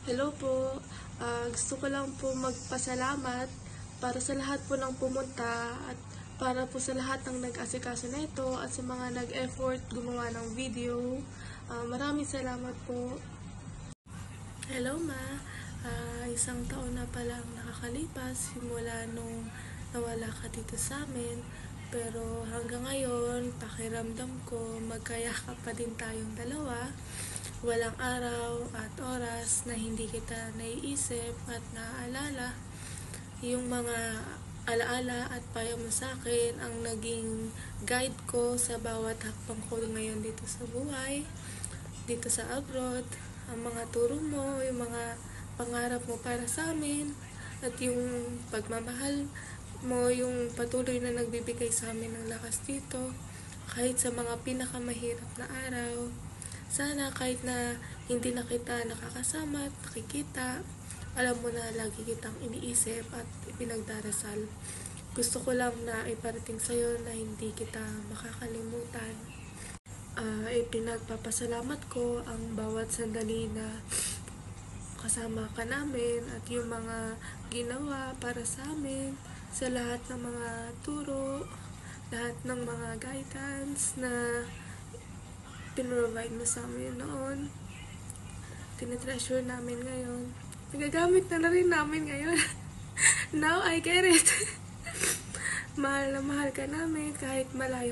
Hello po. Gusto ko lang po magpasalamat para sa lahat po ng pumunta at para po sa lahat ng nag-asikaso na ito at sa mga nag-effort gumawa ng video. Maraming salamat po. Hello ma. Isang taon na palang nakakalipas simula nung nawala ka dito sa amin. Pero hanggang ngayon, pakiramdam ko magkayakap pa din tayong dalawa. Walang araw at oras na hindi kita naiisip at naaalala. Yung mga alaala at payo mo sa akin ang naging guide ko sa bawat hakbang ko ngayon dito sa buhay, dito sa abroad. Ang mga turo mo, yung mga pangarap mo para sa amin, at yung pagmamahal mo, yung patuloy na nagbibigay sa amin ng lakas dito, kahit sa mga pinakamahirap na araw. Sana kahit na hindi na kita nakakasama at nakikita, alam mo na lagi kitang iniisip at ipinagdarasal. Gusto ko lang na iparating sa'yo na hindi kita makakalimutan. Ipinagpapasalamat ko ang bawat sandali na kasama ka namin at yung mga ginawa para sa amin, sa lahat ng mga turo, lahat ng mga guidance na pinrovide mo sa amin noon. Tinitreasure namin ngayon. Nagagamit na rin namin ngayon. Now I get it. Mahal na mahal ka namin kahit malayo